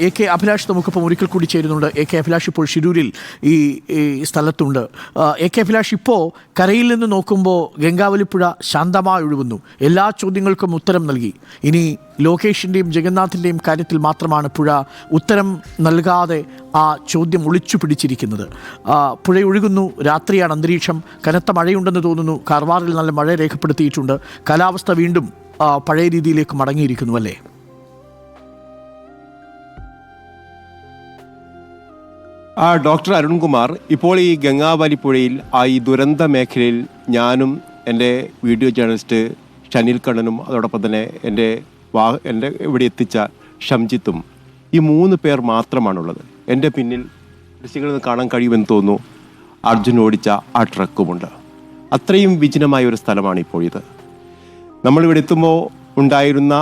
AK Abhilash നമുക്കിപ്പം ഒരിക്കൽ കൂടി ചേരുന്നുണ്ട്. AK അഭിലാഷ് ഇപ്പോൾ ഷിരൂരിൽ ഈ സ്ഥലത്തുണ്ട്. AK അഭിലാഷ്, ഇപ്പോൾ കരയിൽ നിന്ന് നോക്കുമ്പോൾ ഗംഗാവലിപ്പുഴ ശാന്തമായി ഒഴുകുന്നു. എല്ലാ ചോദ്യങ്ങൾക്കും ഉത്തരം നൽകി. ഇനി ലോകേഷിൻ്റെയും ജഗന്നാഥിൻ്റെയും കാര്യത്തിൽ മാത്രമാണ് പുഴ ഉത്തരം നൽകാതെ ആ ചോദ്യം ഒളിച്ചു പിടിച്ചിരിക്കുന്നത്. പുഴ ഒഴുകുന്നു, രാത്രിയാണ്, അന്തരീക്ഷം കനത്ത മഴയുണ്ടെന്ന് തോന്നുന്നു. കാർവാറിൽ നല്ല മഴ രേഖപ്പെടുത്തിയിട്ടുണ്ട്. കാലാവസ്ഥ വീണ്ടും പഴയ രീതിയിലേക്ക് മടങ്ങിയിരിക്കുന്നു അല്ലേ? ഡോക്ടർ അരുൺകുമാർ, ഇപ്പോൾ ഈ ഗംഗാവലിപ്പുഴയിൽ ഈ ദുരന്ത മേഖലയിൽ ഞാനും എൻ്റെ വീഡിയോ ജേർണലിസ്റ്റ് ഷനിൽ കണ്ണനും അതോടൊപ്പം തന്നെ എൻ്റെ ഇവിടെ എത്തിച്ച ഷംജിത്തും ഈ 3 പേർ മാത്രമാണുള്ളത്. എൻ്റെ പിന്നിൽ ദൃശ്യങ്ങളിൽ നിന്ന് കാണാൻ കഴിയുമെന്ന് തോന്നുന്നു അർജുൻ ഓടിച്ച ആ ട്രക്കുമുണ്ട്. അത്രയും വിജനമായ ഒരു സ്ഥലമാണ് ഇപ്പോൾ ഇത്. നമ്മളിവിടെ എത്തുമ്പോൾ ഉണ്ടായിരുന്ന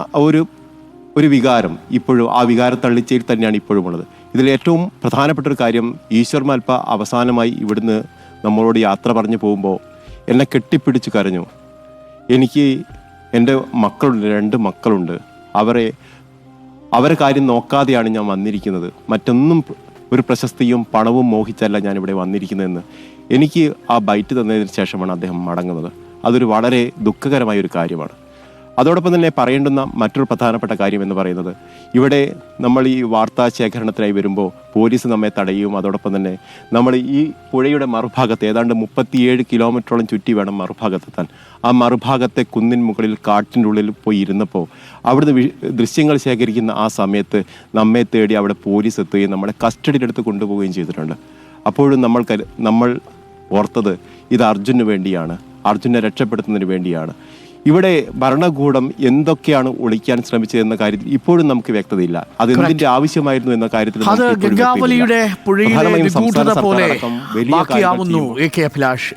ഒരു വികാരം ഇപ്പോഴും ആ വികാര തള്ളിച്ചയിൽ തന്നെയാണ് ഇപ്പോഴും ഉള്ളത്. ഇതിൽ ഏറ്റവും പ്രധാനപ്പെട്ട ഒരു കാര്യം, ഈശ്വർ മാൽപ്പ അവസാനമായി ഇവിടുന്ന് നമ്മളോട് യാത്ര പറഞ്ഞു പോകുമ്പോൾ എന്നെ കെട്ടിപ്പിടിച്ച് കരഞ്ഞു. എനിക്ക് എൻ്റെ മക്കളുണ്ട്, 2 മക്കളുണ്ട്. അവരെ കാര്യം നോക്കാതെയാണ് ഞാൻ വന്നിരിക്കുന്നത്. മറ്റൊന്നും ഒരു പ്രശസ്തിയും പണവും മോഹിച്ചല്ല ഞാനിവിടെ വന്നിരിക്കുന്നതെന്ന് എനിക്ക് ആ ബൈറ്റ് തന്നതിന് ശേഷമാണ് അദ്ദേഹം മടങ്ങുന്നത്. അതൊരു വളരെ ദുഃഖകരമായ ഒരു കാര്യമാണ്. അതോടൊപ്പം തന്നെ പറയേണ്ടുന്ന മറ്റൊരു പ്രധാനപ്പെട്ട കാര്യം എന്ന് പറയുന്നത്, ഇവിടെ നമ്മൾ ഈ വാർത്താ ശേഖരണത്തിനായി വരുമ്പോൾ പോലീസ് നമ്മെ തടയും. അതോടൊപ്പം തന്നെ നമ്മൾ ഈ പുഴയുടെ മറുഭാഗത്ത് ഏതാണ്ട് 37 കിലോമീറ്ററോളം ചുറ്റി വേണം മറുഭാഗത്തെത്താൻ. ആ മറുഭാഗത്തെ കുന്നിൻ മുകളിൽ കാട്ടിൻ്റെ ഉള്ളിൽ പോയി ഇരുന്നപ്പോൾ അവിടുന്ന് ദൃശ്യങ്ങൾ ശേഖരിക്കുന്ന ആ സമയത്ത് നമ്മെ തേടി അവിടെ പോലീസ് എത്തുകയും നമ്മളെ കസ്റ്റഡിയിലെടുത്ത് കൊണ്ടുപോവുകയും ചെയ്തിട്ടുണ്ട്. അപ്പോഴും നമ്മൾ ഓർത്തത് ഇത് അർജുന് വേണ്ടിയാണ്, അർജുനെ രക്ഷപ്പെടുത്തുന്നതിന് വേണ്ടിയാണ്. ഇവിടെ ഭരണകൂടം എന്തൊക്കെയാണ് ഒളിക്കാൻ ശ്രമിച്ചതെന്ന കാര്യത്തിൽ ഇപ്പോഴും നമുക്ക് വ്യക്തതയില്ല. അത് എന്തിന്റെ ആവശ്യമായിരുന്നു എന്ന കാര്യത്തിൽ ഗംഗാവലിയുടെ പുഴയിലെ നിഗൂഢത പോലെ ബാക്കിയാവുന്നു AK അഭിലാഷ്.